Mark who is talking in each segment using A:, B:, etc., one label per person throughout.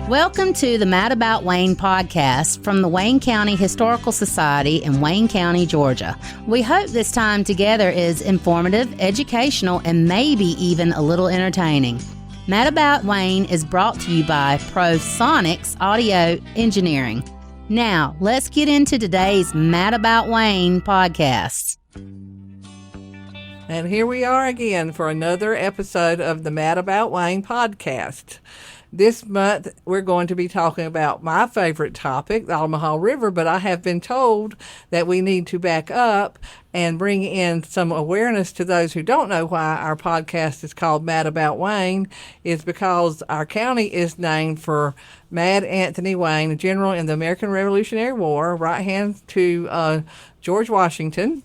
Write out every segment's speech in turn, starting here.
A: Welcome to the Mad About Wayne podcast from the Wayne County Historical Society in Wayne County, Georgia. We hope this time together is informative, educational, and maybe even a little entertaining. Mad About Wayne is brought to you by ProSonics Audio Engineering. Now, let's get into today's Mad About Wayne podcast.
B: And here we are again for another episode of the Mad About Wayne podcast. This month, we're going to be talking about my favorite topic, the Altamaha River, but I have been told that we need to back up and bring in some awareness to those who don't know why our podcast is called Mad About Wayne, is because our county is named for Mad Anthony Wayne, a general in the American Revolutionary War, right hand to George Washington.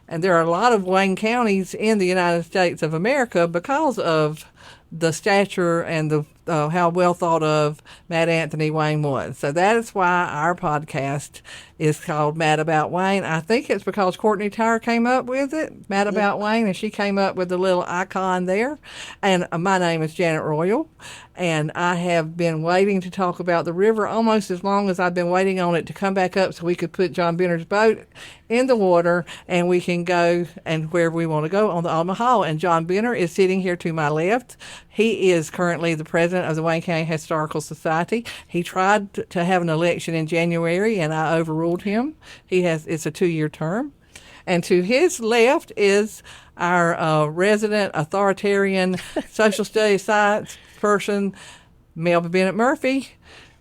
B: And there are a lot of Wayne counties in the United States of America because of the stature and the how well thought of Mad Anthony Wayne was. So that is why our podcast is called Mad About Wayne. I think it's because Courtney Tyre came up with it, Mad About Wayne, and she came up with the little icon there. And my name is Janet Royal, and I have been waiting to talk about the river almost as long as I've been waiting on it to come back up so we could put John Benner's boat in the water and we can go and wherever we want to go on the Altamaha. And John Benner is sitting here to my left. He is currently the president of the Wayne County Historical Society. He tried to have an election in January, and I overruled him. It's a 2-year term. And to his left is our resident authoritarian social studies science person, Melba Bennett Murphy.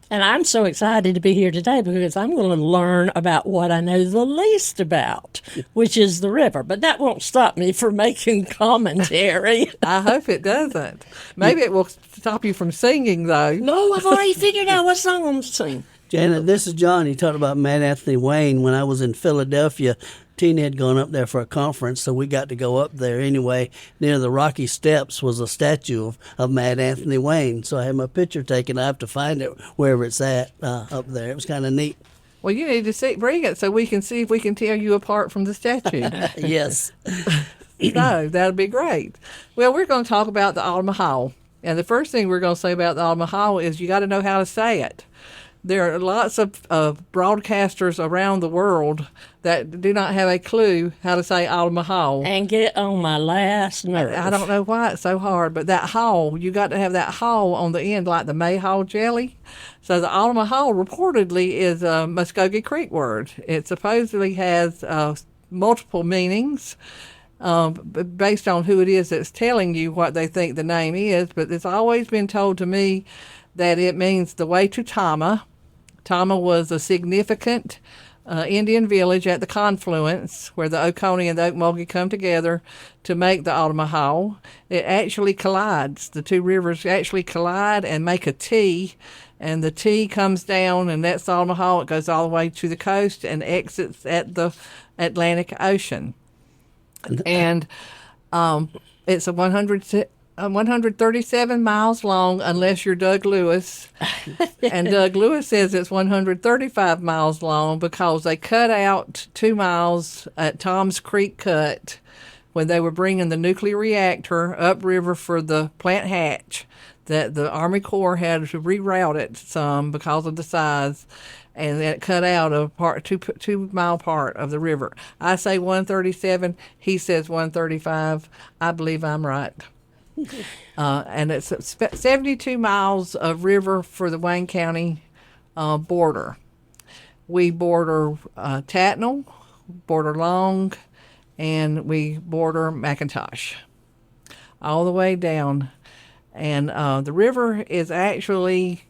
C: And I'm so excited to be here today because I'm going to learn about what I know the least about, which is the river. But that won't stop me from making commentary.
B: I hope it doesn't. Maybe it will stop you from singing, though.
C: No, I've already figured out what song I'm going to sing.
D: Janet, this is John. You talked about Mad Anthony Wayne. When I was in Philadelphia, Tina had gone up there for a conference, so we got to go up there anyway. Near the Rocky Steps was a statue of Mad Anthony Wayne, so I had my picture taken. I have to find it wherever it's at up there. It was kind of neat.
B: Well, you need to bring it so we can see if we can tell you apart from the statue.
D: Yes.
B: So that would be great. Well, we're going to talk about the Altamaha. And the first thing we're going to say about the Altamaha is you got to know how to say it. There are lots of broadcasters around the world that do not have a clue how to say Altamaha.
C: And get on my last nerve.
B: I don't know why it's so hard, but that haw, you got to have that haw on the end like the Mayhaw jelly. So the Altamaha reportedly is a Muskogee Creek word. It supposedly has multiple meanings based on who it is that's telling you what they think the name is, but it's always been told to me that it means the way to Tama. Tama was a significant Indian village at the confluence where the Oconee and the Ocmulgee come together to make the Altamaha. It actually collides. The two rivers actually collide and make a T, and the T comes down, and that's the Altamaha. It goes all the way to the coast and exits at the Atlantic Ocean. And it's a 137 miles long unless you're Doug Lewis. And Doug Lewis says it's 135 miles long because they cut out 2 miles at Tom's Creek Cut when they were bringing the nuclear reactor upriver for the plant hatch, that the Army Corps had to reroute it some because of the size, and that cut out a 2-mile part of the river. I say 137. He says 135. I believe I'm right. And it's 72 miles of river for the Wayne County border. We border Tatnall, border Long, and we border McIntosh, all the way down. And the river is actually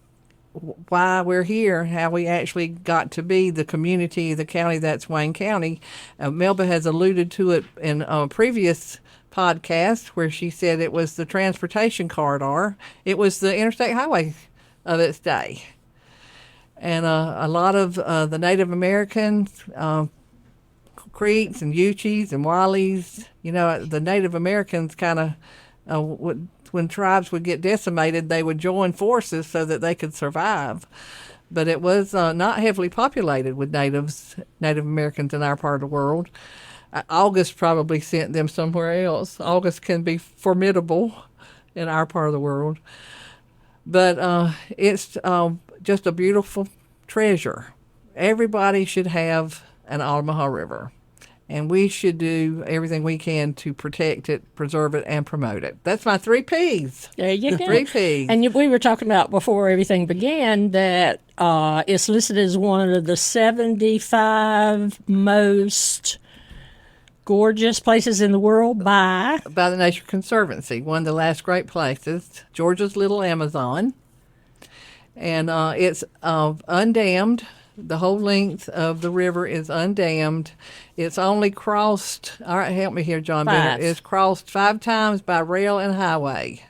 B: why we're here, how we actually got to be the community, the county that's Wayne County. Melba has alluded to it in a previous podcast where she said it was the transportation corridor. It was the interstate highway of its day. And a lot of the Native Americans, Creeks and Uchis and Walies, the Native Americans kind of when tribes would get decimated, they would join forces so that they could survive. But it was not heavily populated with Native Americans in our part of the world. August probably sent them somewhere else. August can be formidable in our part of the world. But it's just a beautiful treasure. Everybody should have an Altamaha River, and we should do everything we can to protect it, preserve it, and promote it. That's my 3 P's.
C: There you go.
B: 3 P's.
C: And we were talking about before everything began that it's listed as one of the 75 most gorgeous places in the world by
B: the Nature Conservancy, one of the last great places, Georgia's Little Amazon. And it's undammed. The whole length of the river is undammed. It's only crossed, all right, help me here, John
C: 5.
B: Bennett. It's crossed 5 times by rail and highway.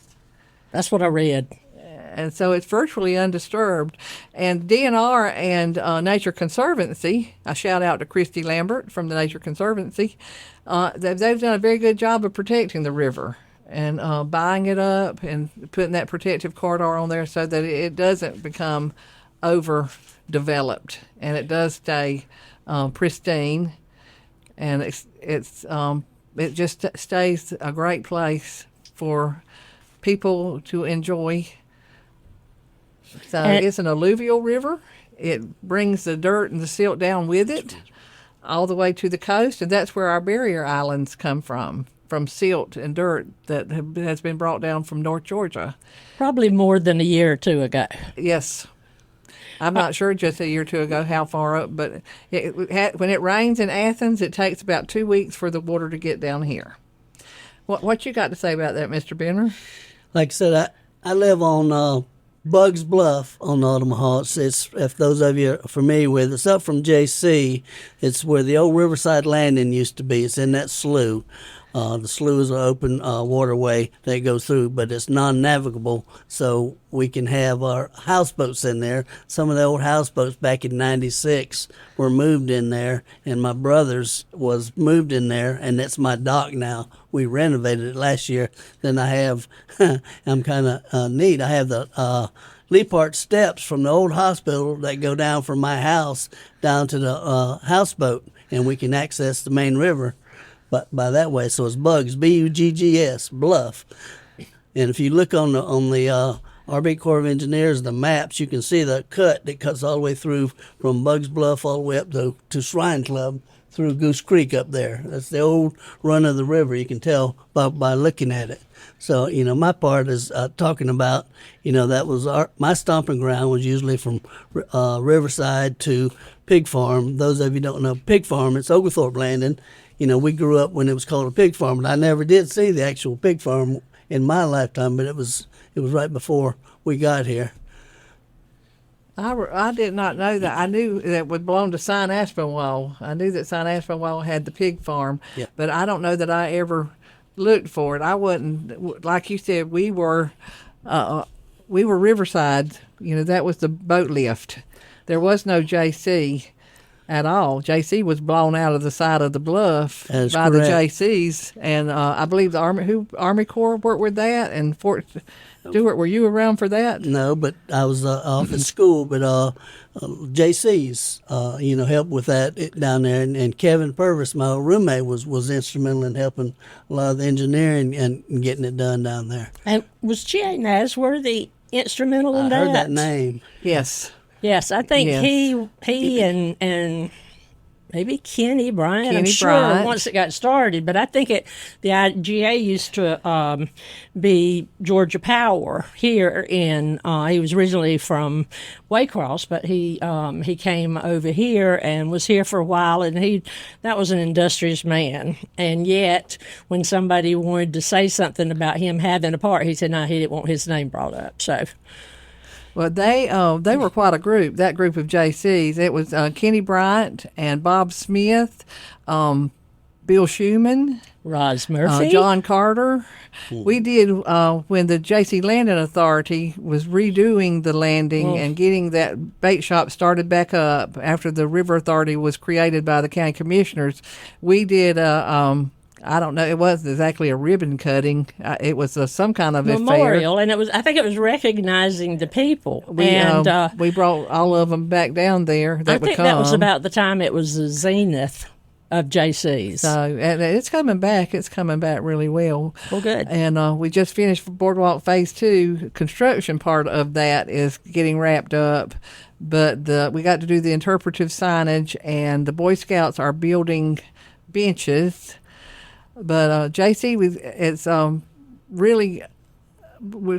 C: That's what I read.
B: And so it's virtually undisturbed. And DNR and Nature Conservancy, I shout out to Christy Lambert from the Nature Conservancy, they've done a very good job of protecting the river and buying it up and putting that protective corridor on there so that it doesn't become overdeveloped and it does stay pristine. And it just stays a great place for people to enjoy. So it's an alluvial river. It brings the dirt and the silt down with it all the way to the coast, and that's where our barrier islands come from silt and dirt that has been brought down from North Georgia.
C: Probably more than a year or 2 ago.
B: Yes. I'm not sure just a year or 2 ago how far up, but when it rains in Athens, it takes about 2 weeks for the water to get down here. What you got to say about that, Mr. Benner?
D: Like I said, I live on Bugs Bluff on Altamaha. It's if those of you are familiar with it, it's up from JC. It's where the old Riverside Landing used to be. It's in that slough. The slough is an open waterway that goes through, but it's non-navigable, so we can have our houseboats in there. Some of the old houseboats back in '96 were moved in there, and my brother's was moved in there, and that's my dock now. We renovated it last year. Then I have, I'm kind of neat, I have the Leapart steps from the old hospital that go down from my house down to the houseboat, and we can access the main river by that way. So it's Bugs, Buggs, Bluff. And if you look on the Army Corps of Engineers, the maps, you can see the cut that cuts all the way through from Bugs Bluff all the way up to Shrine Club through Goose Creek up there. That's the old run of the river. You can tell by looking at it. So, my part is talking about, that was my stomping ground was usually from Riverside to Pig Farm. Those of you who don't know Pig Farm, it's Oglethorpe Landing. We grew up when it was called a pig farm, and I never did see the actual pig farm in my lifetime, but it was right before we got here.
B: I did not know that. I knew that it would belong to Sign Aspinwall. I knew that Sign Aspinwall had the pig farm, but I don't know that I ever looked for it. I wasn't, like you said, we were Riverside. That was the boat lift. There was no JC at all. JC was blown out of the side of the bluff by
D: correct.
B: The JCs, and I believe the Army Corps worked with that. And Fort Stewart, were you around for that?
D: No, but I was off at school. But JC's, helped with that down there, and Kevin Purvis, my old roommate, was instrumental in helping a lot of the engineering and getting it done down there.
C: And was G.A. Nasworthy instrumental in that?
D: I heard that name.
B: Yes.
C: Yes, I think
B: Yes.
C: he and maybe Kenny Bryant. I'm
B: Kenny
C: sure
B: Bryant.
C: once it got started, but I think the IGA used to be Georgia Power here in. He was originally from Waycross, but he came over here and was here for a while, and that was an industrious man. And yet, when somebody wanted to say something about him having a part, he said no, he didn't want his name brought up. So.
B: Well, they were quite a group. That group of JCs. It was Kenny Bryant and Bob Smith, Bill Schumann,
C: Roz Murphy,
B: John Carter. We did when the JC Landing Authority was redoing the landing and getting that bait shop started back up after the River Authority was created by the county commissioners. We did I don't know. It wasn't exactly a ribbon cutting. It was some kind of
C: memorial,
B: affair.
C: and I think it was recognizing the people.
B: We brought all of them back down there.
C: I think that was about the time it was the zenith of JC's.
B: So and it's coming back. It's coming back really well.
C: Well, good.
B: And we just finished Boardwalk Phase 2. Construction part of that is getting wrapped up. But we got to do the interpretive signage, and the Boy Scouts are building benches. But JC was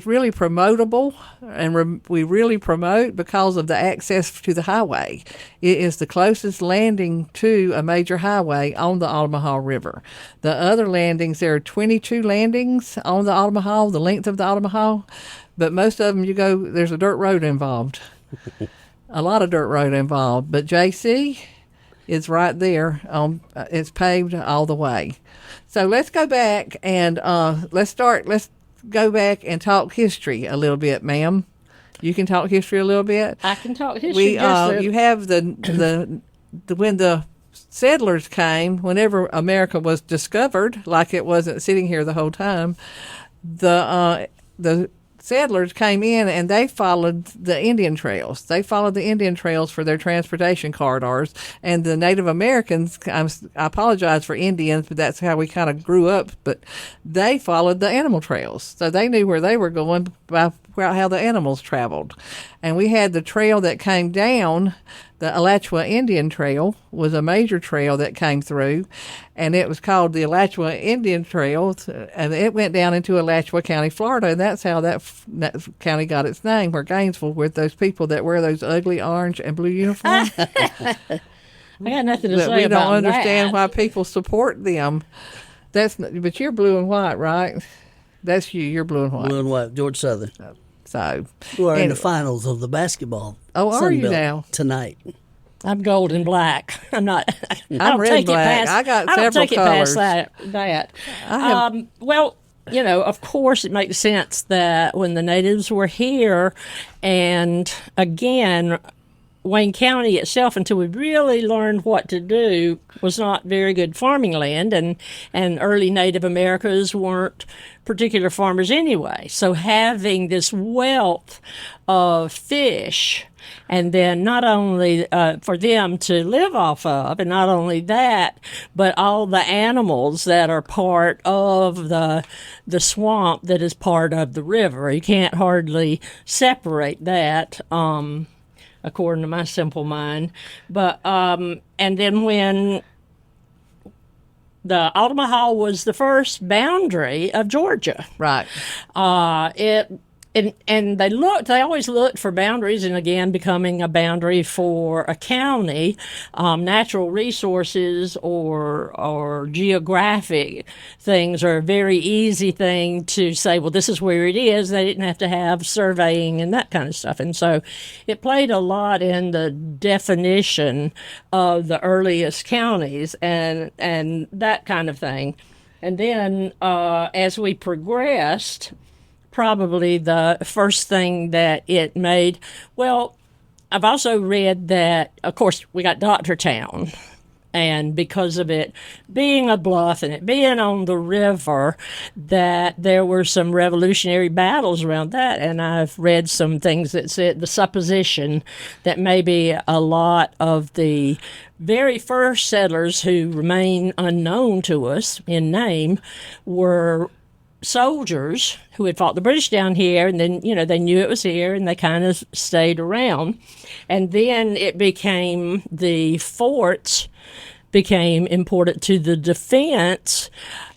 B: really promotable, and we really promote because of the access to the highway. It is the closest landing to a major highway on the Altamaha River. The other landings, there are 22 landings on the Altamaha, the length of the Altamaha, but most of them there's a dirt road involved. A lot of dirt road involved, but JC is right there. It's paved all the way. So let's go back and let's go back and talk history a little bit, ma'am. You can talk history a little bit.
C: I can talk history.
B: You have the when the settlers came, whenever America was discovered, like it wasn't sitting here the whole time. The settlers came in and they followed the Indian trails. They followed the Indian trails for their transportation corridors. And the Native Americans, I apologize for Indians, but that's how we kind of grew up. But they followed the animal trails. So they knew where they were going by how the animals traveled. And we had the trail that came down. The Alachua Indian Trail was a major trail that came through, and it was called the Alachua Indian Trail, and it went down into Alachua County, Florida, and that's how that county got its name, where Gainesville, with those people that wear those ugly orange and blue uniforms.
C: I got nothing to say about that.
B: We don't understand why people support them. But you're blue and white, right? That's you. You're blue and white.
D: Blue and white, George Southern.
B: So,
D: who are in the finals of the basketball.
B: Oh, are you
D: Sunbelt
B: now?
D: Tonight.
C: I'm gold and black. I'm not.
B: I'm red and black. I got several colors.
C: Past that. Well, of course, it makes sense that when the natives were here, and again, Wayne County itself, until we really learned what to do, was not very good farming land, and early Native Americans weren't particular farmers anyway. So having this wealth of fish, and then not only for them to live off of, and not only that, but all the animals that are part of the swamp that is part of the river. You can't hardly separate that. According to my simple mind. But, and then when the Altamaha was the first boundary of Georgia.
B: Right.
C: And they always looked for boundaries, and again, becoming a boundary for a county, natural resources or geographic things are a very easy thing to say, well, this is where it is. They didn't have to have surveying and that kind of stuff. And so it played a lot in the definition of the earliest counties and that kind of thing. And then as we progressed, probably the first thing that it made. Well, I've also read that, of course, we got Doctortown, and because of it being a bluff and it being on the river, that there were some revolutionary battles around that. And I've read some things that said the supposition that maybe a lot of the very first settlers who remain unknown to us in name were soldiers who had fought the British down here, and then, they knew it was here, and they kind of stayed around. And then the forts became important to the defense,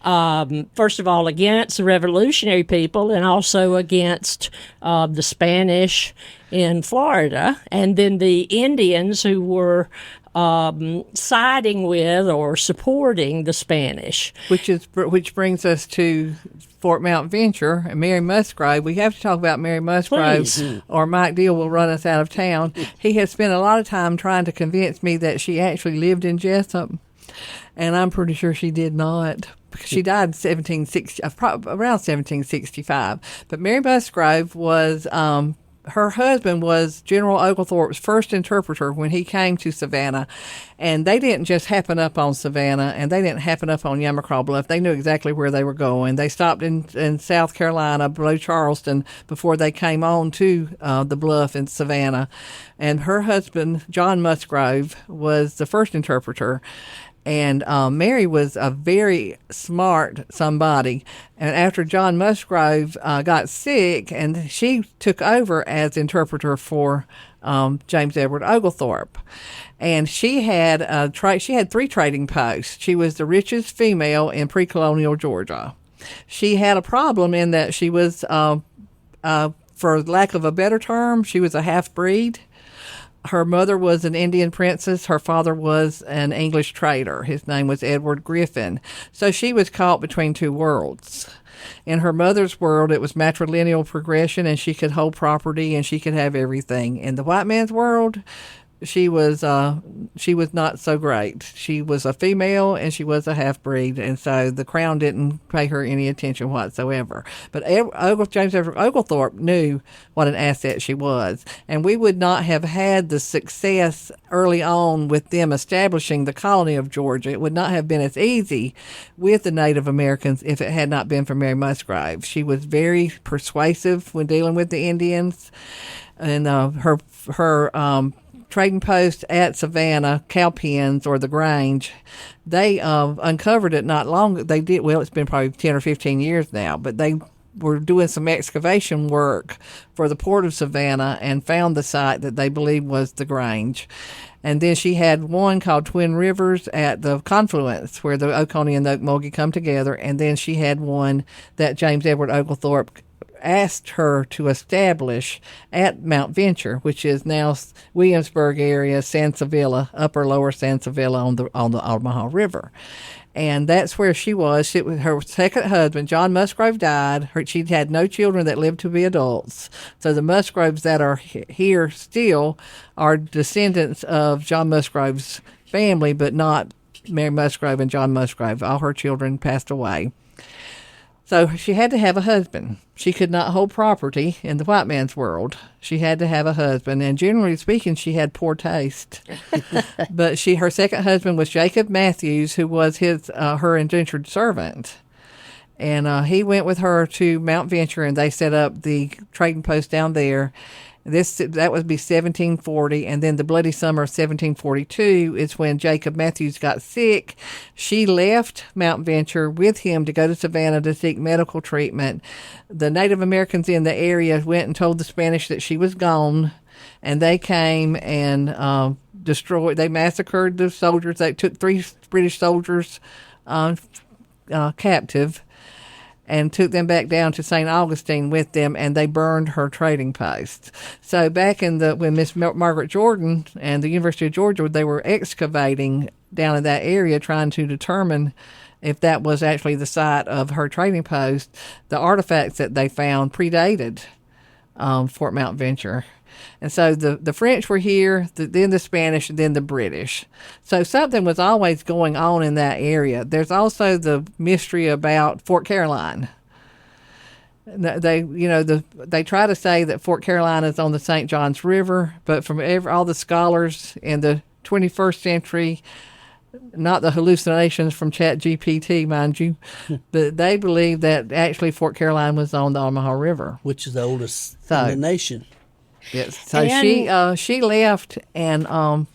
C: first of all, against the revolutionary people, and also against the Spanish in Florida, and then the Indians who were siding with or supporting the Spanish.
B: Which brings us to Fort Mount Venture and Mary Musgrave. We have to talk about Mary Musgrave,
C: Please.
B: Or Mike Deal will run us out of town. He has spent a lot of time trying to convince me that she actually lived in Jessup, and I'm pretty sure she did not. She died in around 1765. But Mary Musgrave was her husband was General Oglethorpe's first interpreter when he came to Savannah. And they didn't just happen up on Savannah, and they didn't happen up on Yamacraw Bluff. They knew exactly where they were going. They stopped in South Carolina, below Charleston, before they came on to the bluff in Savannah. And her husband, John Musgrave, was the first interpreter. And Mary was a very smart somebody. And after John Musgrave got sick, and she took over as interpreter for James Edward Oglethorpe. And she had she had 3 trading posts. She was the richest female in pre-colonial Georgia. She had a problem in that she was, for lack of a better term, she was a half-breed. Her mother was an Indian princess. Her father was an English trader. His name was Edward Griffin. So she was caught between 2 worlds. In her mother's world, it was matrilineal progression, and she could hold property and she could have everything. In the white man's world, she was not so great. She was a female and she was a half-breed, and so the crown didn't pay her any attention whatsoever. But James Edward Oglethorpe knew what an asset she was, and we would not have had the success early on with them establishing the colony of Georgia. It would not have been as easy with the Native Americans if it had not been for Mary Musgrave. She was very persuasive when dealing with the Indians, and her trading post at Savannah, Cowpens, or the Grange, they uncovered it not long. They did, well, it's been probably 10 or 15 years now, but they were doing some excavation work for the port of Savannah and found the site that they believed was the Grange. And then she had one called Twin Rivers at the confluence where the Oconee and the Ocmulgee come together. And then she had one that James Edward Oglethorpe asked her to establish at Mount Venture, which is now Williamsburg area, Sansevilla, upper lower Sansevilla on the Altamaha River. And that's where she was. It was her second husband, John Musgrave, died. She had no children that lived to be adults. So the Musgraves that are here still are descendants of John Musgrave's family, but not Mary Musgrave and John Musgrave. All her children passed away. So she had to have a husband. She could not hold property in the white man's world. She had to have a husband, and generally speaking, she had poor taste. But her second husband was Jacob Matthews, who was her indentured servant. And he went with her to Mount Venture, and they set up the trading post down there. That would be 1740, and then the bloody summer of 1742 is when Jacob Matthews got sick. She left Mount Venture with him to go to Savannah to seek medical treatment. The Native Americans in the area went and told the Spanish that she was gone, and they came and they massacred the soldiers. They took 3 British soldiers captive and took them back down to St. Augustine with them, and they burned her trading post. So back when Miss Margaret Jordan and the University of Georgia, they were excavating down in that area trying to determine if that was actually the site of her trading post, the artifacts that they found predated Fort Mount Venture. And so the French were here, then the Spanish, and then the British. So something was always going on in that area. There's also the mystery about Fort Caroline. They try to say that Fort Caroline is on the St. Johns River, but from all the scholars in the 21st century, not the hallucinations from ChatGPT, mind you, but they believe that actually Fort Caroline was on the Altamaha River,
D: which is the oldest in the nation.
B: Yes. So she left, and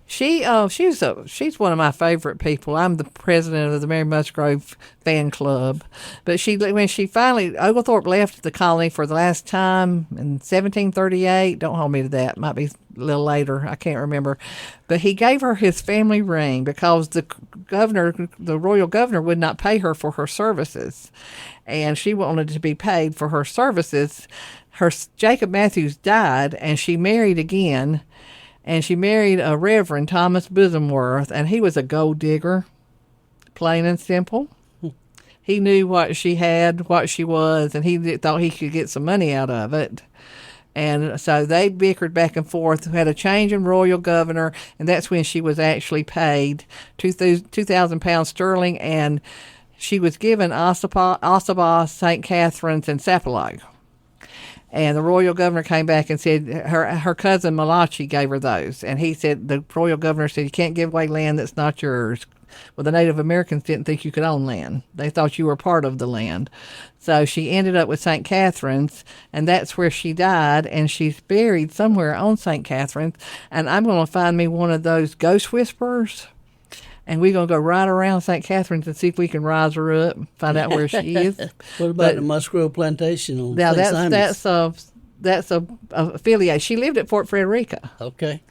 B: she's one of my favorite people. I'm the president of the Mary Musgrave fan club. But Oglethorpe left the colony for the last time in 1738. Don't hold me to that. Might be a little later. I can't remember. But he gave her his family ring because the royal governor, would not pay her for her services, and she wanted to be paid for her services. Jacob Matthews died, and she married again, and she married a Reverend Thomas Bosomworth, and he was a gold digger, plain and simple. He knew what she had, what she was, and he thought he could get some money out of it. And so they bickered back and forth, had a change in royal governor, and that's when she was actually paid 2,000 pounds sterling, and she was given Ossabaw, St. Catherine's, and Sapelo. And the royal governor came back and said her cousin Malachi gave her those. And he said, the royal governor said, you can't give away land that's not yours. Well, the Native Americans didn't think you could own land. They thought you were part of the land. So she ended up with St. Catherine's, and that's where she died, and she's buried somewhere on St. Catherine's. And I'm going to find me one of those ghost whisperers and we're going to go right around St. Catherine's and see if we can rise her up, find out where she is.
D: What about the Musgrove Plantation on
B: Now,
D: St. Simon's?
B: that's a affiliate. She lived at Fort Frederica.
D: Okay.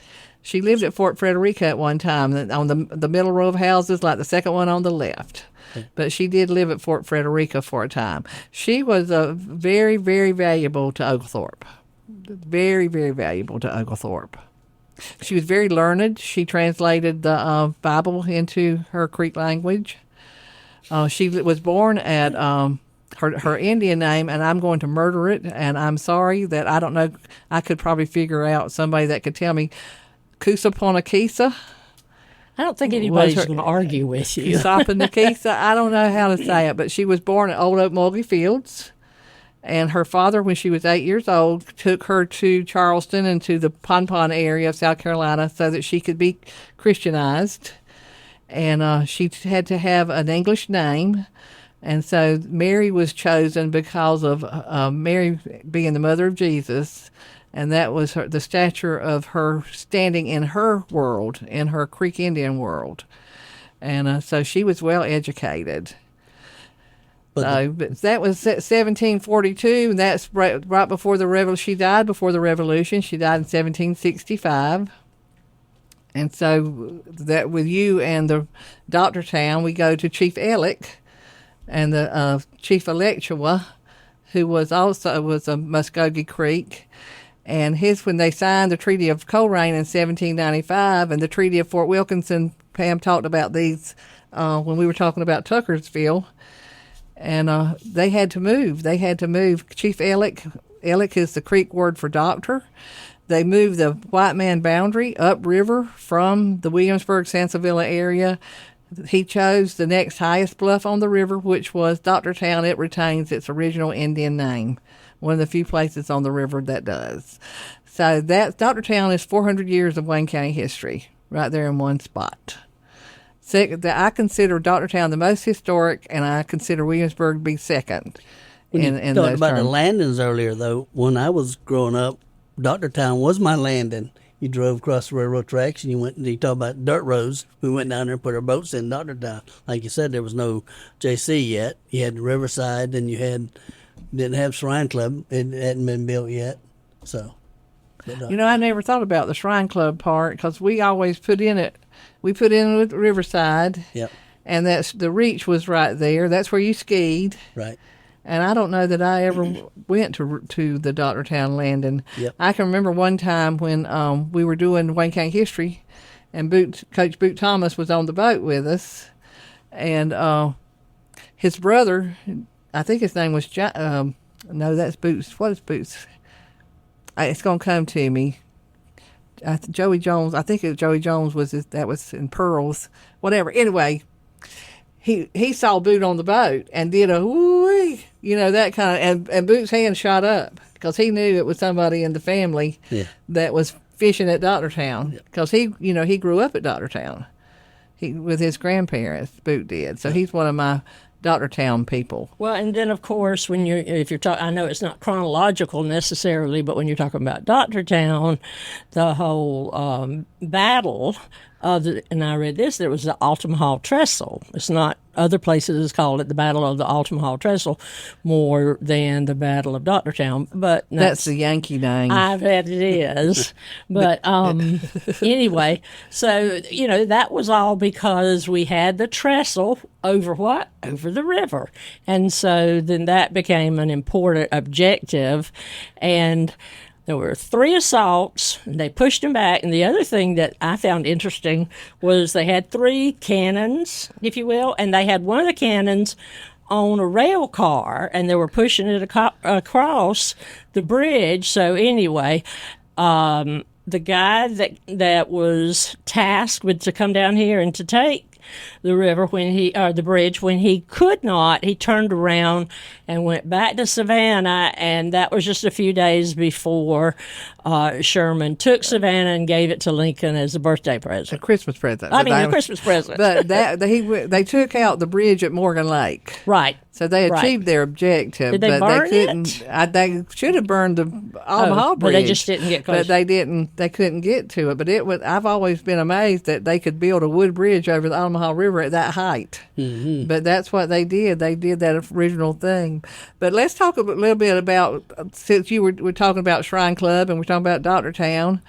B: She lived at Fort Frederica at one time, on the middle row of houses, like the second one on the left. But she did live at Fort Frederica for a time. She was very, very valuable to Oglethorpe. Very, very valuable to Oglethorpe. She was very learned. She translated the Bible into her Creek language. She was born at her Indian name, and I'm going to murder it, and I'm sorry that I don't know. I could probably figure out somebody that could tell me. Kusaponakisa.
C: I don't think anybody's going to argue with you.
B: Kusaponakisa. I don't know how to say it, but she was born at Old Oak Mulgee Fields. And her father, when she was 8 years old, took her to Charleston and to the Pompon area of South Carolina so that she could be Christianized. And she had to have an English name. And so Mary was chosen because of Mary being the mother of Jesus. And that was the stature of her standing in her world, in her Creek Indian world. And so she was well educated. But that was 1742, and that's right before the Revolution. She died before the Revolution. She died in 1765. And so that with you and the Doctortown, we go to Chief Ellick and the Chief Electua, who was a Muskogee Creek. And when they signed the Treaty of Coleraine in 1795 and the Treaty of Fort Wilkinson, Pam talked about these when we were talking about Tuckersville, and they had to move. Chief Ellick is the Creek word for doctor. They moved the white man boundary upriver from the Williamsburg-Sansevilla area. He chose the next highest bluff on the river, which was Doctortown. It retains its original Indian name. One of the few places on the river that does. So Doctortown is 400 years of Wayne County history right there in one spot. I consider Doctortown the most historic, and I consider Williamsburg to be second.
D: When you talked about the landings earlier, though, when I was growing up, Doctortown was my landing. You drove across the railroad tracks, and you talked about dirt roads. We went down there and put our boats in Doctortown. Like you said, there was no JC yet. You had Riverside, and you didn't have Shrine Club. It hadn't been built yet. So,
B: I never thought about the Shrine Club part because we always put in it. We put in with Riverside.
D: Yep.
B: And the reach was right there. That's where you skied.
D: Right.
B: And I don't know that I ever went to the Doctortown landing.
D: Yep.
B: I can remember one time when we were doing Wayne County history, and Coach Boot Thomas was on the boat with us, and his brother, I think his name was John. No, that's Boots. What is Boots? It's gonna come to me. Joey Jones. I think Joey Jones that was in Pearls. Whatever. Anyway. He saw Boot on the boat and did a woo-wee, that kind of, and Boot's hand shot up because he knew it was somebody in the family that was fishing at Doctortown because he grew up at Doctortown. With his grandparents, Boot did. So he's one of my Doctortown people.
C: Well, and then of course, if you're talking, I know it's not chronological necessarily, but when you're talking about Doctortown, the whole battle. And I read this, there was the Altamaha Trestle. It's not, other places called it the Battle of the Altamaha Trestle more than the Battle of Doctortown. But
B: that's the Yankee name.
C: I bet it is. But anyway, so, that was all because we had the trestle over what? Over the river. And so then that became an important objective. And there were 3 assaults, and they pushed them back. And the other thing that I found interesting was they had 3 cannons, if you will, and they had one of the cannons on a rail car, and they were pushing it across the bridge. So anyway, the guy that was tasked with to come down here and to take the river the bridge, when he could not, he turned around and went back to Savannah, and that was just a few days before Sherman took Savannah and gave it to Lincoln as a birthday present.
B: A Christmas present.
C: A Christmas present.
B: But they took out the bridge at Morgan Lake.
C: Right.
B: So they
C: Right.
B: achieved their objective,
C: Did they
B: but
C: burn
B: they couldn't. They should have burned the Altamaha Bridge,
C: but they just didn't get close.
B: But they didn't. They couldn't get to it. But it was. I've always been amazed that they could build a wood bridge over the Altamaha River at that height. Mm-hmm. But that's what they did. They did that original thing. But let's talk a little bit about, since we're talking about Shrine Club and we're talking about Doctortown,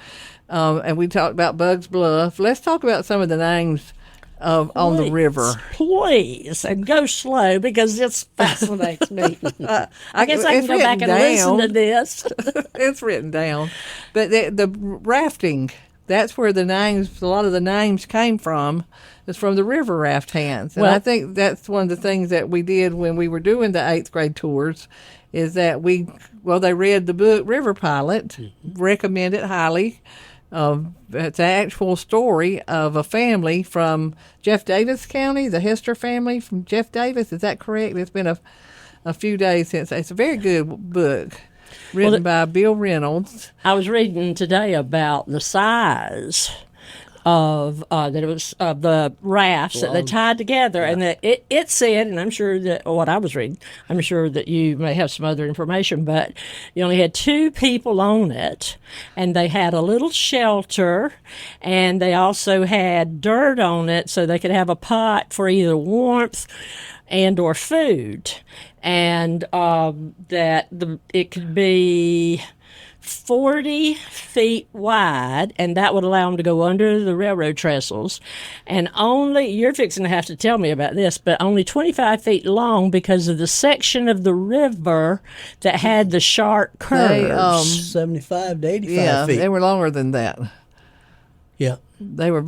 B: and we talked about Bugs Bluff. Let's talk about some of the names on the river.
C: Please, and go slow because this fascinates me. I guess I can go back and listen to this.
B: It's written down. But the rafting, that's where a lot of the names came from. It's from the river raft hands. And I think that's one of the things that we did when we were doing the 8th grade tours, is that they read the book River Pilot, recommend it highly. It's an actual story of a family from Jeff Davis County, the Hester family from Jeff Davis. Is that correct? It's been a few days since. It's a very good book written by Bill Reynolds.
C: I was reading today about the size of the rafts that they tied together, and that it said, and I'm sure that what I was reading, I'm sure that you may have some other information, but you only had 2 people on it, and they had a little shelter, and they also had dirt on it so they could have a pot for either warmth and or food, and it could be 40 feet wide, and that would allow them to go under the railroad trestles. And you're fixing to have to tell me about this, but only 25 feet long because of the section of the river that had the sharp curves.
D: 75 to 85 feet.
B: They were longer than that.
D: Yeah.
B: They were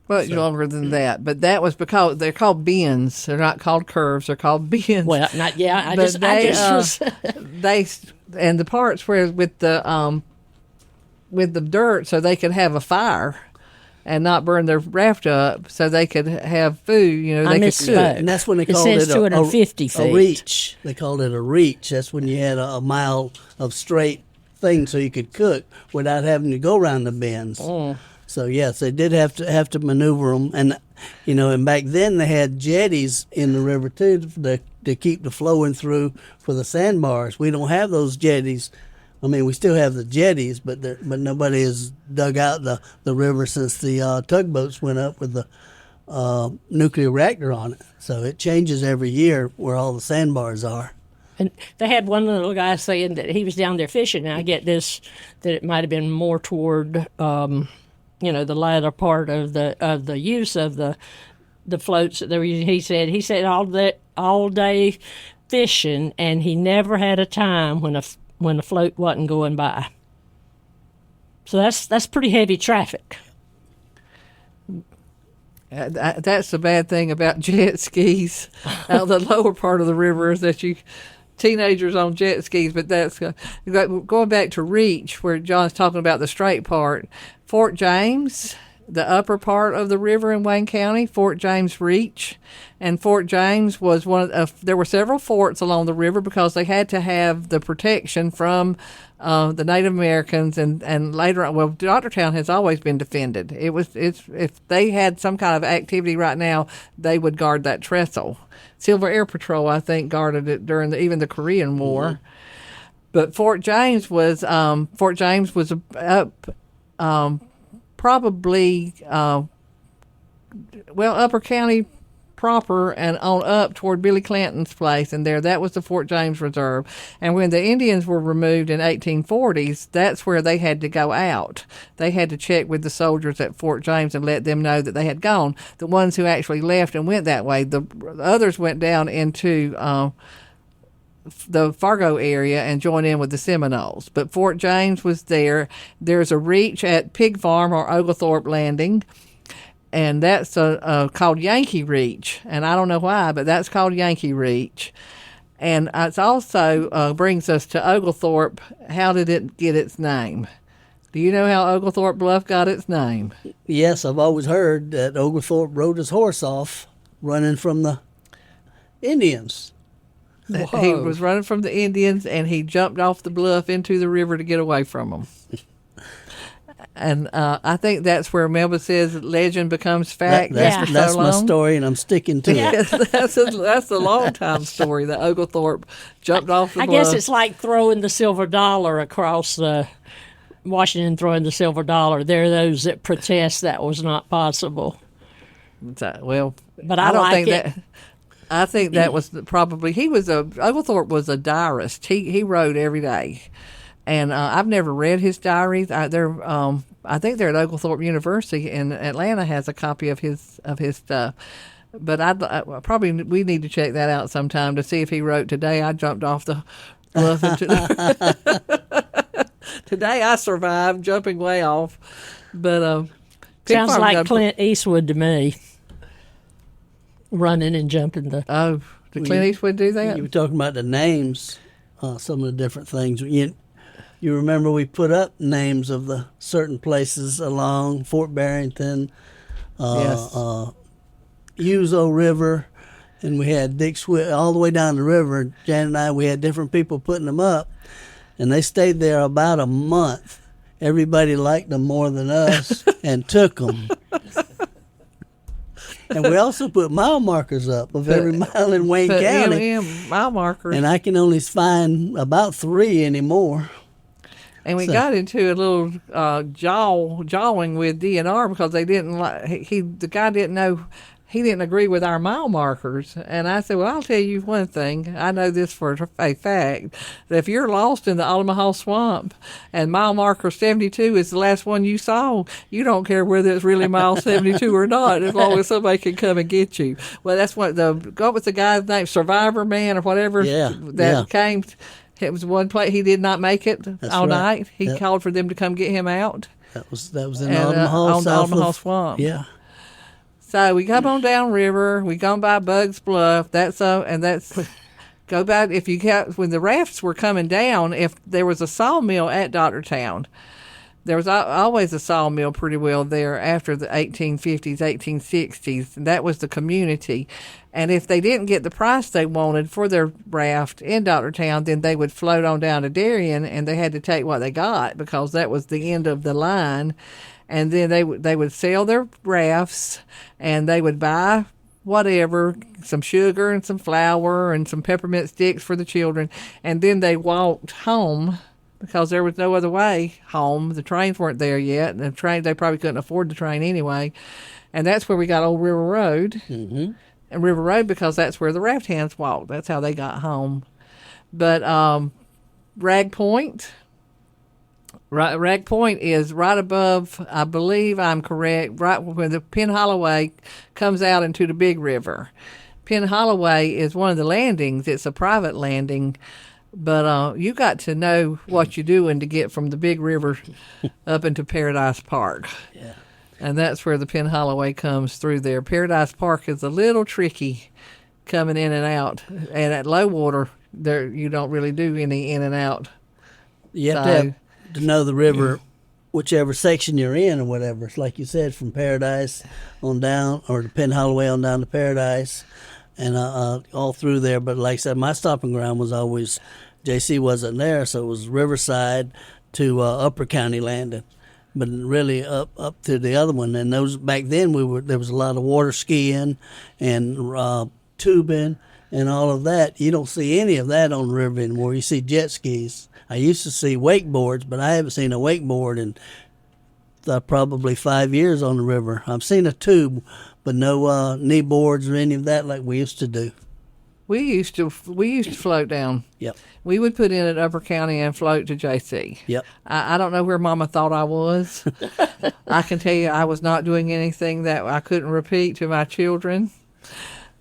B: much longer than that, but that was because they're called bends. They're not called curves. They're called bends.
C: Well,
B: and the parts were with the dirt, so they could have a fire and not burn their raft up, so they could have food. They could cook.
D: And that's when they called it
C: 250 feet.
D: A reach. They called it a reach. That's when you had a mile of straight thing, so you could cook without having to go around the bends. So yes, they did have to maneuver them, and and back then they had jetties in the river too to keep the flowing through for the sandbars. We don't have those jetties. I mean, we still have the jetties, but nobody has dug out the river since the tugboats went up with the nuclear reactor on it. So it changes every year where all the sandbars are.
C: And they had one little guy saying that he was down there fishing, and I get this, that it might have been more toward the latter part of the use of the floats that they were using. He said all day fishing, and he never had a time when a float wasn't going by. So that's pretty heavy traffic.
B: That's the bad thing about jet skis. Out the lower part of the river is that teenagers on jet skis, but that's going back to Reach, where John's talking about the straight part. Fort James, the upper part of the river in Wayne County, Fort James Reach, and Fort James was there were several forts along the river because they had to have the protection from the Native Americans, and later on, Doctortown has always been defended. If they had some kind of activity right now, they would guard that trestle. Silver Air Patrol, I think, guarded it during even the Korean War. Mm-hmm. But Fort James was up probably Upper County proper and on up toward Billy Clanton's place, and that was the Fort James Reserve. And when the Indians were removed in 1840s, that's where they had to go out. They had to check with the soldiers at Fort James and let them know that they had gone. The ones who actually left and went that way, the others went down into the Fargo area and joined in with the Seminoles. But Fort James was there. There's a reach at Pig Farm or Oglethorpe Landing, and that's called Yankee Reach. And I don't know why, but that's called Yankee Reach. And it's also brings us to Oglethorpe. How did it get its name? Do you know how Oglethorpe Bluff got its name?
D: Yes, I've always heard that Oglethorpe rode his horse off running from the Indians.
B: Whoa. He was running from the Indians, and he jumped off the bluff into the river to get away from them. And I think that's where Melba says legend becomes fact.
D: That's my story, and I'm sticking to it.
B: That's a long time story that Oglethorpe jumped off the bluff.
C: I guess it's like throwing the silver dollar across the Washington, throwing the silver dollar. There are those that protest that was not possible.
B: Well,
C: but
B: I don't
C: like
B: think
C: it.
B: that. I think that was probably Oglethorpe was a diarist. He wrote every day, and I've never read his diaries. I think they're at Oglethorpe University in Atlanta has a copy of his stuff. But I probably we need to check that out sometime to see if he wrote today. I jumped off the bluff. Today I survived jumping way off. But
C: sounds like Clint Eastwood to me. Running and jumping the.
B: Oh, did Clint Eastwood do that?
D: You were talking about the names, some of the different things. You remember we put up names of the certain places along Fort Barrington,
B: Yes.
D: Uzo River, and we had Dick Swift all the way down the river. Jan and I, we had different people putting them up, and they stayed there about a month. Everybody liked them more than us and took them. And we also put mile markers up of every mile in Wayne County.
B: Yeah, mile markers.
D: And I can only find about 3 anymore.
B: And we got into a little jawing with DNR because they didn't like the guy didn't know. He didn't agree with our mile markers. And I said, well, I'll tell you one thing. I know this for a fact, that if you're lost in the Altamaha Swamp and mile marker 72 is the last one you saw, you don't care whether it's really mile 72 or not, as long as somebody can come and get you. Well, that's what was the guy's name? Survivor Man or whatever came. It was one place he did not make it all night. He called for them to come get him out.
D: That was in Altamaha,
B: on the Altamaha Swamp.
D: Yeah.
B: So we come on down river. We gone by Bugs Bluff. Go back. When the rafts were coming down, if there was a sawmill at Doctortown, there was always a sawmill pretty well there after the 1850s, 1860s. And that was the community. And if they didn't get the price they wanted for their raft in Doctortown, then they would float on down to Darien, and they had to take what they got because that was the end of the line. And then they would sell their rafts, and they would buy whatever, some sugar and some flour and some peppermint sticks for the children. And then they walked home because there was no other way home. The trains weren't there yet. And they probably couldn't afford the train anyway. And that's where we got Old River Road. Mm-hmm. And River Road because that's where the raft hands walked. That's how they got home. But Rag Point... Rag Point is right above, I believe I'm correct, right where the Penn Holloway comes out into the Big River. Penn Holloway is one of the landings. It's a private landing, but you got to know what you're doing to get from the Big River up into Paradise Park.
D: Yeah.
B: And that's where the Penn Holloway comes through there. Paradise Park is a little tricky coming in and out. And at low water, there you don't really do any in and out.
D: You have to know the river, whichever section you're in or whatever. It's like you said, from Paradise on down, or the Penn Holloway on down to Paradise, and all through there. But like I said, my stopping ground was always, JC wasn't there, so it was Riverside to Upper County Landing, but really up to the other one. And those back then there was a lot of water skiing and tubing and all of that. You don't see any of that on the river anymore. You see jet skis. I used to see wakeboards, but I haven't seen a wakeboard in probably 5 years on the river. I've seen a tube, but no knee boards or any of that like we used to do.
B: We used to float down.
D: Yep.
B: We would put in at Upper County and float to JC.
D: Yep.
B: I don't know where Mama thought I was. I can tell you I was not doing anything that I couldn't repeat to my children.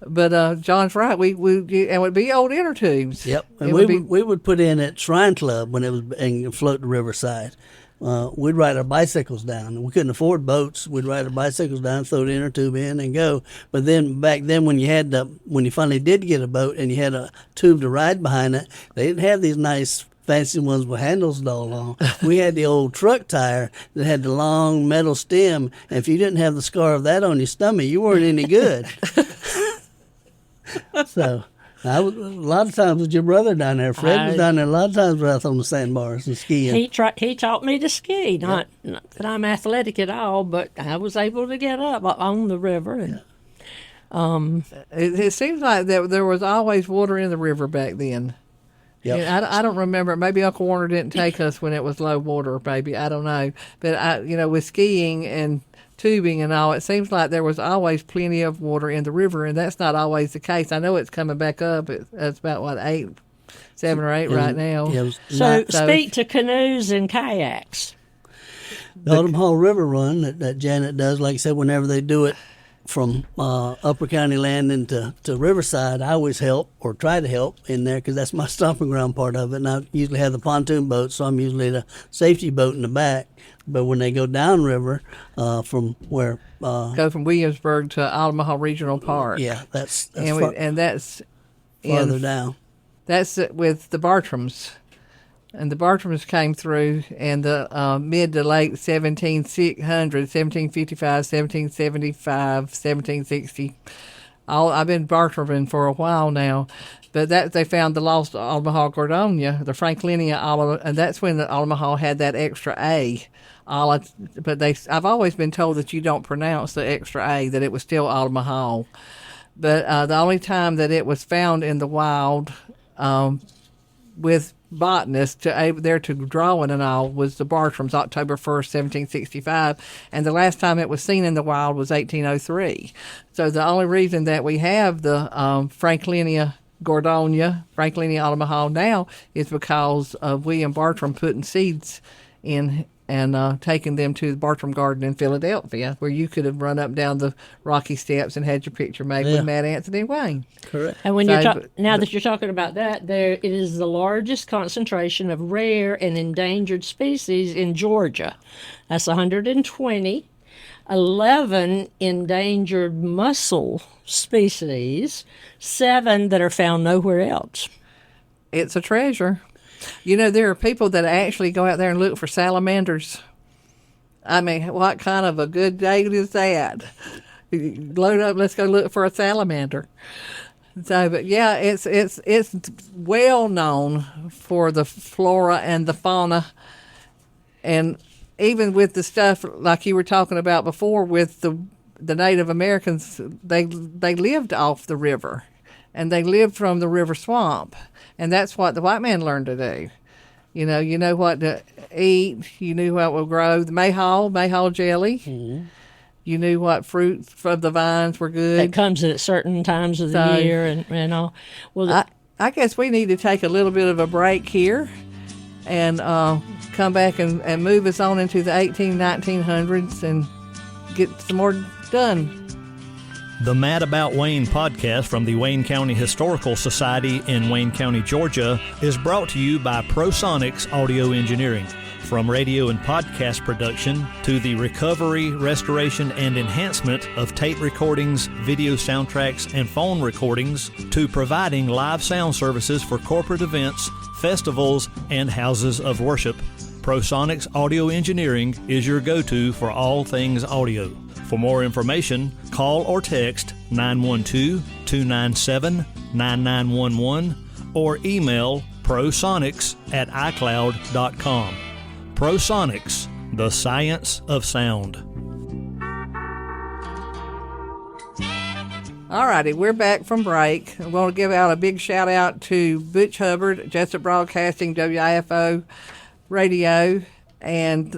B: But John's right. We and it would be old inner tubes.
D: Yep. And we would put in at Shrine Club when it was and float the riverside. We'd ride our bicycles down. We couldn't afford boats. We'd ride our bicycles down, throw the inner tube in, and go. But then back then, when you finally did get a boat and you had a tube to ride behind it, they didn't have these nice fancy ones with handles all long. We had the old truck tire that had the long metal stem. And if you didn't have the scar of that on your stomach, you weren't any good. So A lot of times with your brother down there. Fred was down there a lot of times out on the sandbars and skiing.
C: He taught me to ski. Not that I'm athletic at all, but I was able to get up on the river. And,
B: It seems like there was always water in the river back then.
D: Yep.
B: Yeah, I don't remember. Maybe Uncle Warner didn't take us when it was low water. Maybe I don't know. But with skiing and tubing and all, it seems like there was always plenty of water in the river, and that's not always the case. I know it's coming back up. It's about what 7 or 8 right now.
D: Yeah,
C: so speak to canoes and kayaks.
D: The Altamaha River run that Janet does, like I said, whenever they do it from Upper County Landing to Riverside, I always help or try to help in there because that's my stomping ground part of it. And I usually have the pontoon boat, so I'm usually the safety boat in the back. But when they go downriver from where...
B: go from Williamsburg to Altamaha Regional Park.
D: Yeah, that's
B: that's
D: farther down.
B: That's with the Bartrams. And the Bartrams came through in the mid to late 1700s, 1755, 1775, 1760. I've been Bartraming for a while now. But they found the lost Altamaha Gordonia, the Franklinia Altamaha, and that's when the Altamaha had that extra A. But I've always been told that you don't pronounce the extra A, that it was still Altamaha. But the only time that it was found in the wild with botanists there to drawing and all was the Bartrams, October 1st, 1765, and the last time it was seen in the wild was 1803. So the only reason that we have the Franklinia Gordonia, Franklinia Altamaha now is because of William Bartram putting seeds in and taking them to the Bartram Garden in Philadelphia, where you could have run up down the rocky steps and had your picture made with Mad Anthony Wayne.
D: Correct.
C: And when now that you're talking about that, it is the largest concentration of rare and endangered species in Georgia. That's 120. 11 endangered mussel species, 7 that are found nowhere else.
B: It's a treasure. There are people that actually go out there and look for salamanders. I mean, what kind of a good day is that? Load up, let's go look for a salamander. So, but yeah, it's well known for the flora and the fauna, and even with the stuff like you were talking about before with the Native Americans, they lived off the river, and they lived from the river swamp. And that's what the white man learned to do. You know what to eat. You knew what would grow. The mayhaw jelly. Mm-hmm. You knew what fruit from the vines were good.
C: That comes at certain times of the year and all. Well,
B: I guess we need to take a little bit of a break here and come back and move us on into the 1900s and get some more done.
E: The Mad About Wayne podcast from the Wayne County Historical Society in Wayne County, Georgia, is brought to you by ProSonics Audio Engineering. From radio and podcast production to the recovery, restoration, and enhancement of tape recordings, video soundtracks, and phone recordings, to providing live sound services for corporate events, festivals, and houses of worship, ProSonics Audio Engineering is your go-to for all things audio. For more information, call or text 912-297-9911 or email prosonics@icloud.com. ProSonics, the science of sound.
B: All righty, we're back from break. I want to give out a big shout out to Butch Hubbard, Jessup Broadcasting, WIFO Radio, and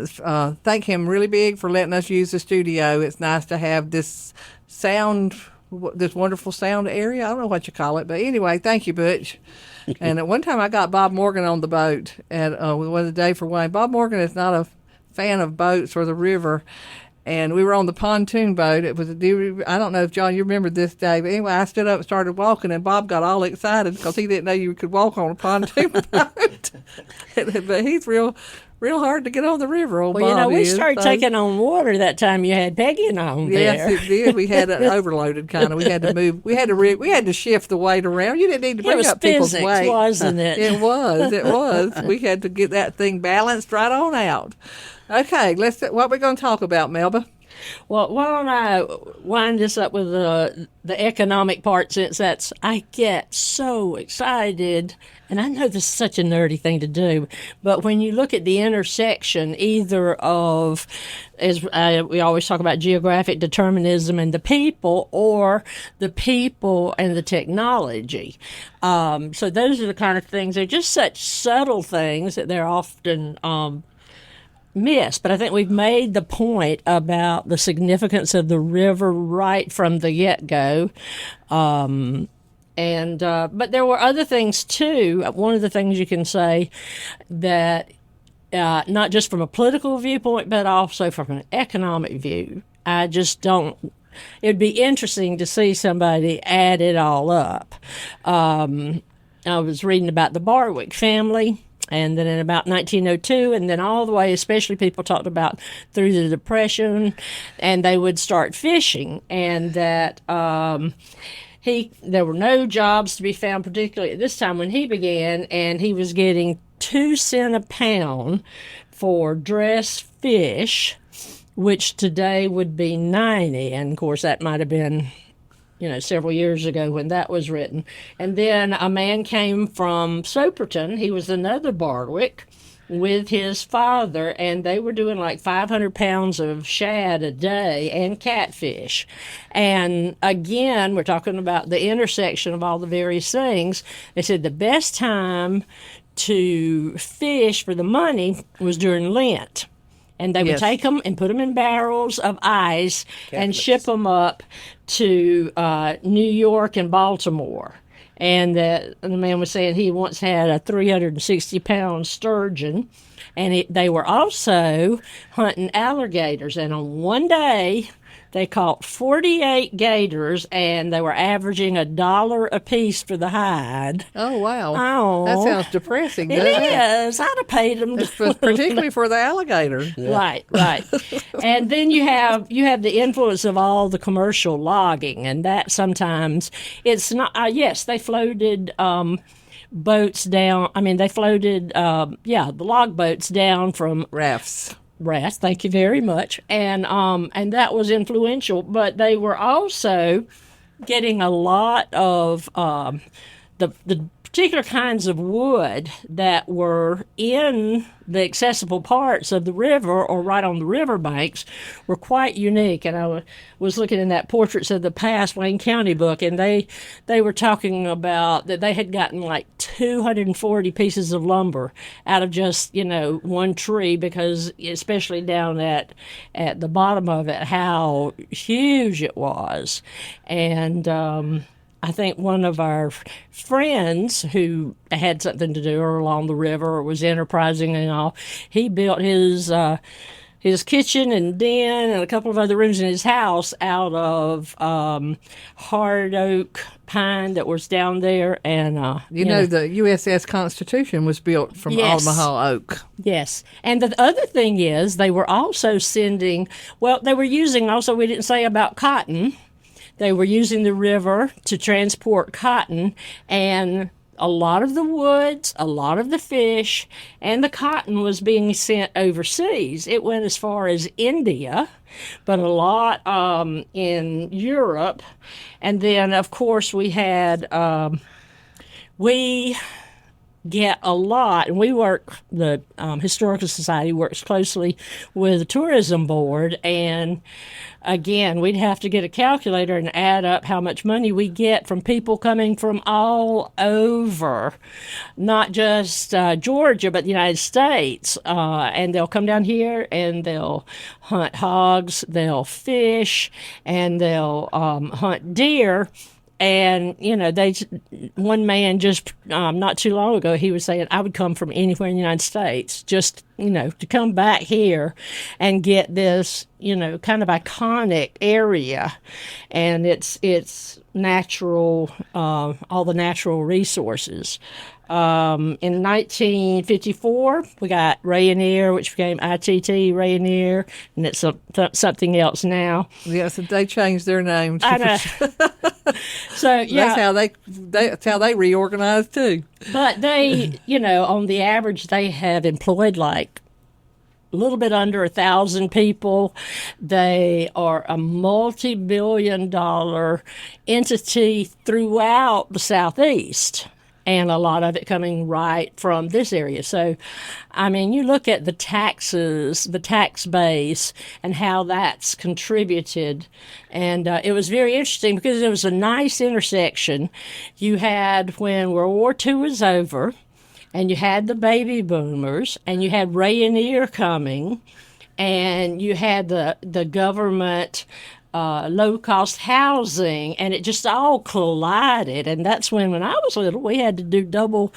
B: thank him really big for letting us use the studio. It's nice to have this wonderful sound area. I don't know what you call it, but anyway, thank you, Butch. And at one time I got Bob Morgan on the boat at one of the Day for Wayne. Bob Morgan is not a fan of boats or the river, and we were on the pontoon boat. It was I don't know if, John, you remember this day, but anyway, I stood up and started walking, and Bob got all excited because he didn't know you could walk on a pontoon boat. But he's real hard to get on the river, old Bob
C: we started taking on water that time you had Peggy on there.
B: Yes, it did. We had it overloaded kind of. We had to move. We had to shift the weight around. You didn't need to bring up people's weight.
C: Wasn't it?
B: It was. We had to get that thing balanced right on out. Okay, what we're going to talk about, Melba?
C: Well, why don't I wind this up with the economic part, since I get so excited, and I know this is such a nerdy thing to do, but when you look at the intersection either of, as we always talk about, geographic determinism and the people, or the people and the technology. So those are the kind of things, they're just such subtle things that they're often miss, but I think we've made the point about the significance of the river right from the get-go. But there were other things too. One of the things you can say that not just from a political viewpoint, but also from an economic view, I just don't. It'd be interesting to see somebody add it all up. I was reading about the Barwick family. And then in about 1902, and then all the way, especially people talked about through the Depression, and they would start fishing, and that there were no jobs to be found, particularly at this time when he began, and he was getting 2 cents a pound for dressed fish, which today would be 90, and of course that might have been several years ago when that was written. And then a man came from Soperton. He was another Barwick with his father, and they were doing like 500 pounds of shad a day and catfish. And again, we're talking about the intersection of all the various things. They said the best time to fish for the money was during Lent. And they would take them and put them in barrels of ice and ship them up to New York and Baltimore. And the man was saying he once had a 360-pound sturgeon. And they were also hunting alligators. And on one day, they caught 48 gators, and they were averaging $1 a piece for the hide.
B: Oh, wow.
C: Oh,
B: that sounds depressing, doesn't it?
C: It is. I'd have paid them.
B: Particularly for the alligator.
C: Yeah. Right. And then you have the influence of all the commercial logging, and that sometimes it's not. Yes, they floated boats down. I mean, they floated the log boats down from
B: Rafts.
C: Thank you very much, and that was influential. But they were also getting a lot of the particular kinds of wood that were in the accessible parts of the river or right on the riverbanks were quite unique. And I was looking in that Portraits of the Past Wayne County book, and they were talking about that they had gotten like 240 pieces of lumber out of just one tree, because especially down at the bottom of it, how huge it was. And I think one of our friends who had something to do along the river or was enterprising and all, he built his kitchen and den and a couple of other rooms in his house out of hard oak pine that was down there. And the
B: USS Constitution was built from Altamaha oak.
C: Yes. And the other thing is they were also they were using also, we didn't say about cotton. They were using the river to transport cotton, and a lot of the woods, a lot of the fish, and the cotton was being sent overseas. It went as far as India, but a lot in Europe. And then, of course, we get a lot, and the Historical Society works closely with the Tourism Board, and again, we'd have to get a calculator and add up how much money we get from people coming from all over, not just Georgia, but the United States, and they'll come down here and they'll hunt hogs, they'll fish, and they'll hunt deer. And, one man just not too long ago, he was saying, I would come from anywhere in the United States just, to come back here and get this, kind of iconic area. And it's natural, all the natural resources. In 1954, we got Rayonier, which became ITT Rayonier, and it's something else now.
B: Yes, they changed their name.
C: I know. So yeah,
B: that's how they reorganized too.
C: But they, on the average, they have employed like little bit under 1,000 people. They are a multi-billion-dollar entity throughout the Southeast, and a lot of it coming right from this area. So, I mean, you look at the taxes, the tax base, and how that's contributed. And it was very interesting because it was a nice intersection. You had when World War II was over, and you had the baby boomers, and you had Rayonier coming, and you had the government low-cost housing, and it just all collided. And that's when I was little, we had to do double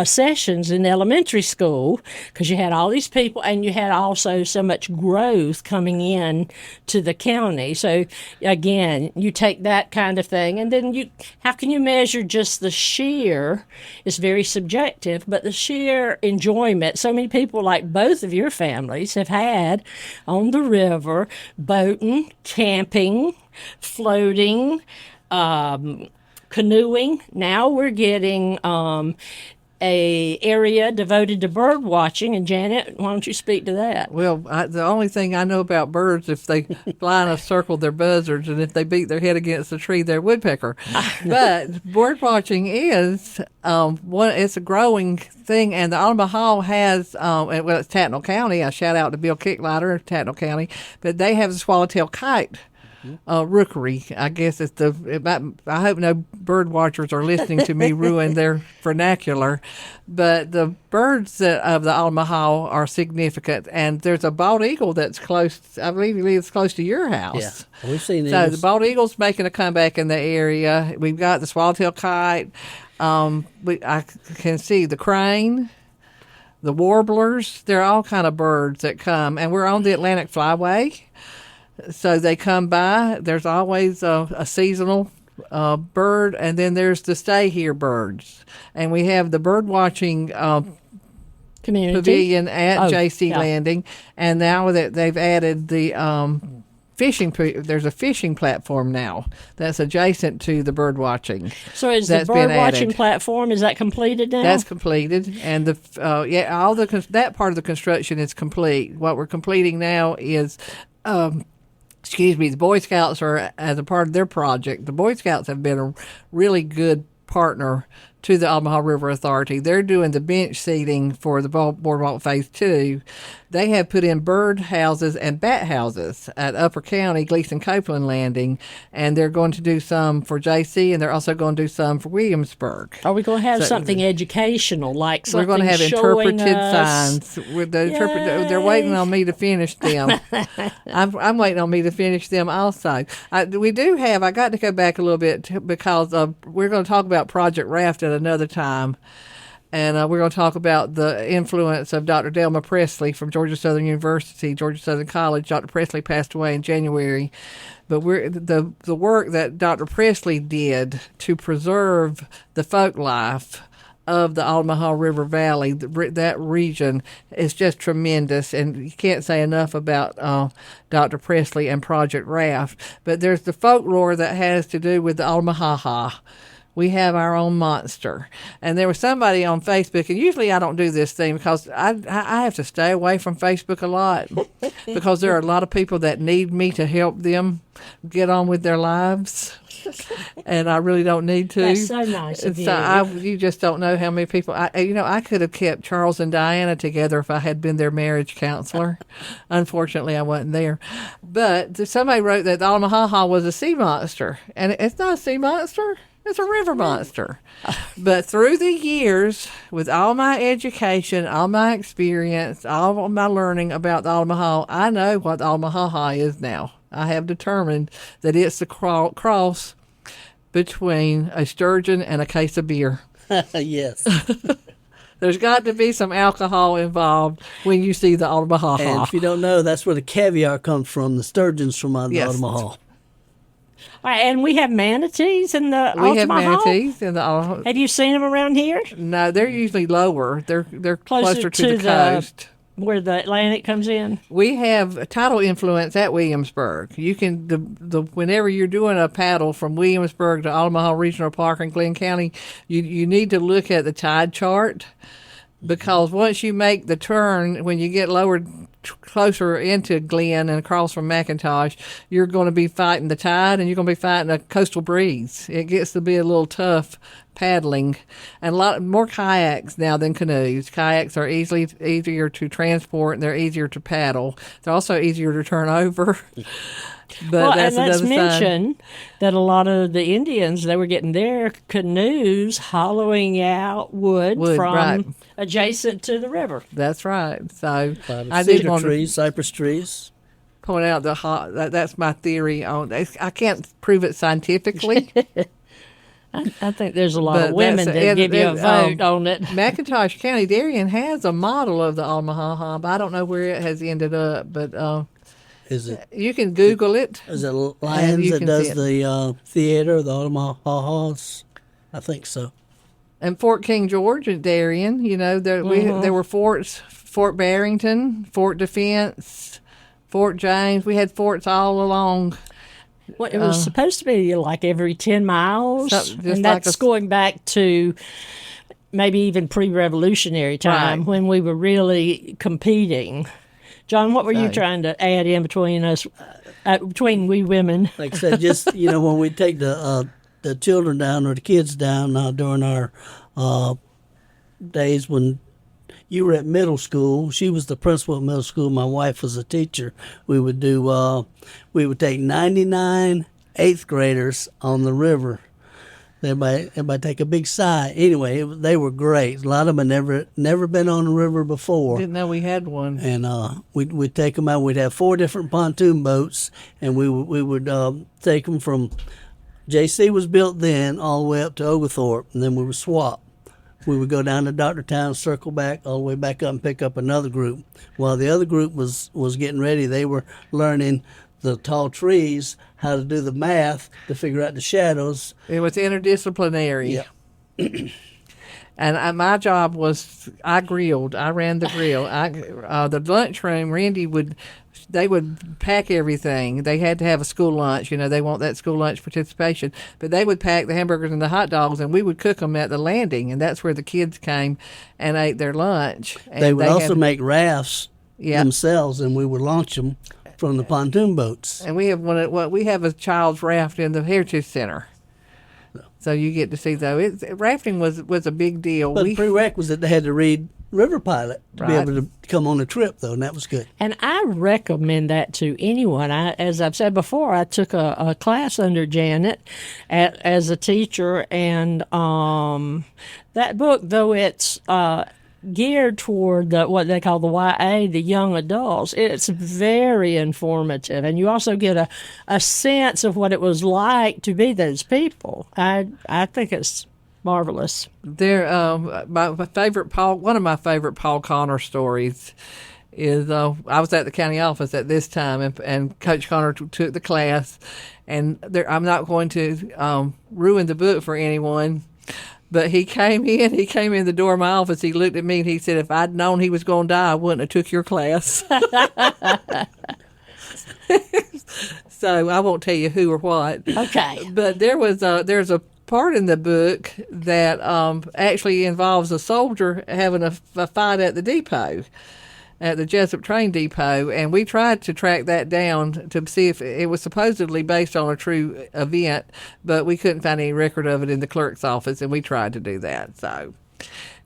C: sessions in elementary school because you had all these people, and you had also so much growth coming in to the county. So, again, you take that kind of thing, and then how can you measure just the sheer? It's very subjective, but the sheer enjoyment so many people like both of your families have had on the river, boating, camping, floating, canoeing. Now we're getting a area devoted to bird watching. And Janet, why don't you speak to that?
B: Well, the only thing I know about birds, if they fly in a circle, they're buzzards, and if they beat their head against a tree, they're woodpecker. But bird watching is it's a growing thing, and the Altamaha has it's Tattnall County. I shout out to Bill Kicklighter of Tattnall County, but they have the swallowtail kite. Rookery, I guess it's I hope no bird watchers are listening to me ruin their vernacular, but the birds of the Altamaha are significant, and there's a bald eagle that's close. I believe he lives close to your house.
D: Yeah, we've seen
B: So
D: eagles.
B: the bald eagle's making a comeback in the area. We've got the swallowtail kite. I can see the crane. The warblers. There are all kind of birds that come, and we're on the Atlantic Flyway. So they come by. There's always a seasonal bird, and then there's the stay here birds. And we have the bird watching
C: Community
B: pavilion at JC
C: yeah.
B: Landing, and now that they've added the fishing, there's a fishing platform now that's adjacent to the bird watching.
C: So is
B: That's
C: the
B: been
C: bird watching
B: added.
C: platform, is that completed now?
B: That's completed, and all that part of the construction is complete. What we're completing now is. The Boy Scouts are, as a part of their project, the Boy Scouts have been a really good partner to the Altamaha River Authority. They're doing the bench seating for the Boardwalk Phase 2. They have put in bird houses and bat houses at Upper County, Gleason Copeland Landing, and they're going to do some for JC, and they're also going to do some for Williamsburg.
C: Are we going to have something educational, like something
B: We're going to have
C: showing
B: interpreted
C: us?
B: signs. They're waiting on me to finish them. I'm waiting on me to finish them also. I got to go back a little bit because we're going to talk about Project Raft at another time. And we're going to talk about the influence of Dr. Delma Presley from Georgia Southern University, Georgia Southern College. Dr. Presley passed away in January. But the work that Dr. Presley did to preserve the folk life of the Altamaha River Valley, that region, is just tremendous. And you can't say enough about Dr. Presley and Project Raft. But there's the folklore that has to do with the Altamaha. We have our own monster. And there was somebody on Facebook, and usually I don't do this thing because I have to stay away from Facebook a lot because there are a lot of people that need me to help them get on with their lives. And I really don't need to.
C: That's so nice of you.
B: So you just don't know how many people. I could have kept Charles and Diana together if I had been their marriage counselor. Unfortunately, I wasn't there. But somebody wrote that the Altamaha was a sea monster, and it's not a sea monster. It's a river monster. But through the years, with all my education, all my experience, all my learning about the Altamaha, I know what the Altamaha is now. I have determined that it's the cross between a sturgeon and a case of beer.
D: Yes.
B: There's got to be some alcohol involved when you see the Altamaha.
D: And if you don't know, that's where the caviar comes from. The sturgeon's from the
B: Yes.
D: Altamaha.
C: All right, and we have manatees in the
B: We have
C: Altamaha?
B: manatees in the Altamaha.
C: Have you seen them around here?
B: No, they're usually lower. They're closer to the coast.
C: Where the Atlantic comes in?
B: We have tidal influence at Williamsburg. You can whenever you're doing a paddle from Williamsburg to Altamaha Regional Park in Glenn County, you need to look at the tide chart, because once you make the turn, when you get lower closer into Glen and across from McIntosh, you're going to be fighting the tide and you're going to be fighting a coastal breeze. It gets to be a little tough paddling, and a lot more kayaks now than canoes. Kayaks are easier to transport and they're easier to paddle. They're also easier to turn over. But
C: and let's mention that a lot of the Indians, they were getting their canoes hollowing out wood from
B: right.
C: adjacent to the river.
B: That's right. So I
D: cedar
B: did want
D: trees, cypress trees.
B: point out that's my theory on. I can't prove it scientifically.
C: I think there's a lot of women that give you a vote on it.
B: McIntosh County Darien has a model of the Altamaha, but I don't know where it has ended up. But
D: Is it?
B: you can Google it.
D: Is it Lyons
B: you
D: that
B: can
D: does
B: see it.
D: the theater, the Altamaha? I think so.
B: And Fort King George at Darien, there were forts: Fort Barrington, Fort Defense, Fort James. We had forts all along.
C: Well, it was supposed to be like every 10 miles, and that's going back to maybe even pre-revolutionary time when we were really competing. John, what were you trying to add in between us, between we women?
D: Like I said, just when we take the children down or the kids down during our days when you were at middle school. She was the principal at middle school. My wife was a teacher. We would take 99 eighth graders on the river. Everybody take a big sigh. Anyway, they were great. A lot of them had never been on the river before.
B: Didn't know we had one.
D: And we'd take them out. We'd have 4 different pontoon boats, and we would take them from JC was built then all the way up to Oglethorpe, and then we would swap. We would go down to Doctortown, circle back, all the way back up and pick up another group. While the other group was getting ready, they were learning the tall trees, how to do the math to figure out the shadows.
B: It was interdisciplinary.
D: Yeah.
B: And my job was I grilled. I ran the grill. The lunchroom, they would pack everything. They had to have a school lunch. They want that school lunch participation. But they would pack the hamburgers and the hot dogs, and we would cook them at the landing. And that's where the kids came and ate their lunch. And
D: they would also make rafts themselves, and we would launch them from the pontoon boats.
B: And we have a child's raft in the Heritage Center. So you get to see, though. Rafting was a big deal.
D: But the prerequisite, they had to read River Pilot to be able to come on a trip, though, and that was good.
C: And I recommend that to anyone. As I've said before, I took a class under Janet as a teacher, and that book, though it's geared toward what they call the YA, the young adults, it's very informative, and you also get a sense of what it was like to be those people. I think it's marvelous.
B: One of my favorite Paul Connor stories is I was at the county office at this time, and Coach Connor took the class, and I'm not going to ruin the book for anyone. But he came in the door of my office, he looked at me and he said, if I'd known he was going to die, I wouldn't have took your class. So I won't tell you who or what.
C: Okay.
B: But there's a part in the book that actually involves a soldier having a fight at the depot, at the Jessup train depot, and we tried to track that down to see if it was supposedly based on a true event, but we couldn't find any record of it in the clerk's office, and we tried to do that. So,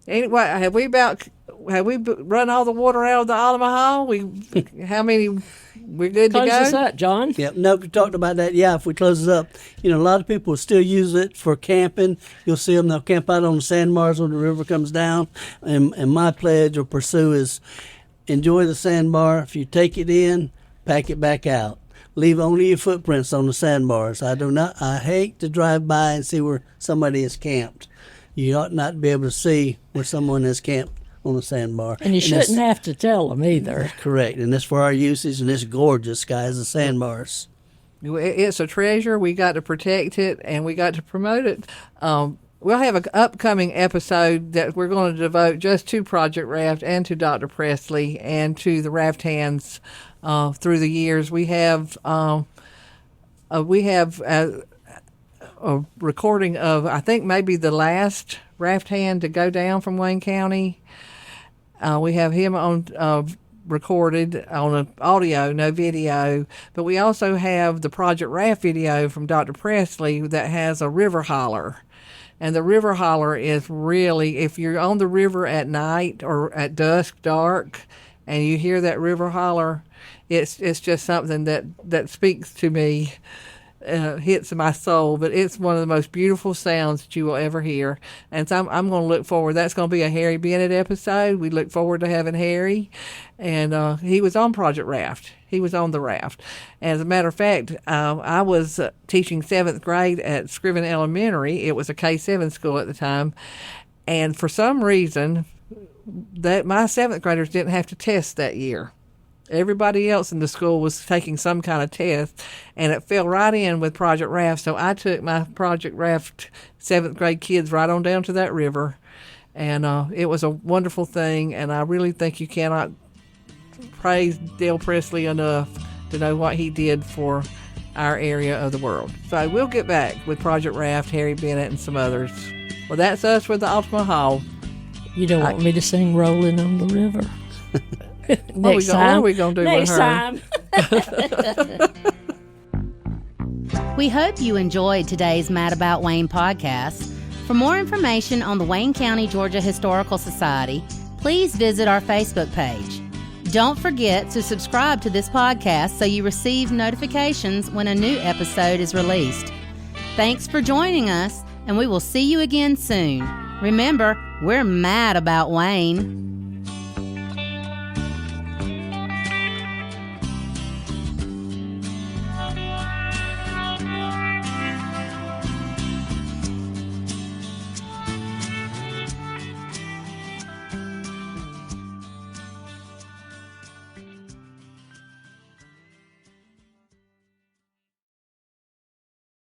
B: anyway, have we run all the water out of the Altamaha? How many? We're good to go.
C: Close this up, John.
D: Yep. No, we talked about that. Yeah, if we close it up, a lot of people will still use it for camping. You'll see them; they'll camp out on the sandbars when the river comes down. And my pledge or pursue is, enjoy the sandbar. If you take it in, pack it back out. Leave only your footprints on the sandbars. I hate to drive by and see where somebody is camped. You ought not be able to see where someone is camped on the sandbar.
C: And you shouldn't have to tell them either.
D: Correct. And that's for our usage, and it's gorgeous, guys, the sandbars.
B: It's a treasure. We got to protect it, and we got to promote it. We'll have an upcoming episode that we're going to devote just to Project Raft and to Dr. Presley and to the raft hands through the years. We have a recording of, I think, maybe the last raft hand to go down from Wayne County. We have him on recorded on an audio, no video. But we also have the Project Raft video from Dr. Presley that has a river holler. And the river holler is really, if you're on the river at night or at dusk, dark, and you hear that river holler, it's just something that speaks to me, hits my soul. But it's one of the most beautiful sounds that you will ever hear. And so I'm going to look forward. That's going to be a Harry Bennett episode. We look forward to having Harry. And he was on Project Raft. He was on the raft. As a matter of fact, I was teaching 7th grade at Scriven Elementary. It was a K-7 school at the time. And for some reason, that my 7th graders didn't have to test that year. Everybody else in the school was taking some kind of test, and it fell right in with Project Raft. So I took my Project Raft 7th grade kids right on down to that river, and it was a wonderful thing. And I really think you cannot praise Dale Presley enough to know what he did for our area of the world. So we'll get back with Project Raft, Harry Bennett, and some others. Well, that's us with the Altamaha.
C: You don't want me to sing Rolling on the River?
B: What are we going to do
C: Next
B: with her?
C: time.
A: We hope you enjoyed today's Mad About Wayne podcast. For more information on the Wayne County, Georgia Historical Society, please visit our Facebook page. Don't forget to subscribe to this podcast so you receive notifications when a new episode is released. Thanks for joining us, and we will see you again soon. Remember, we're mad about Wayne.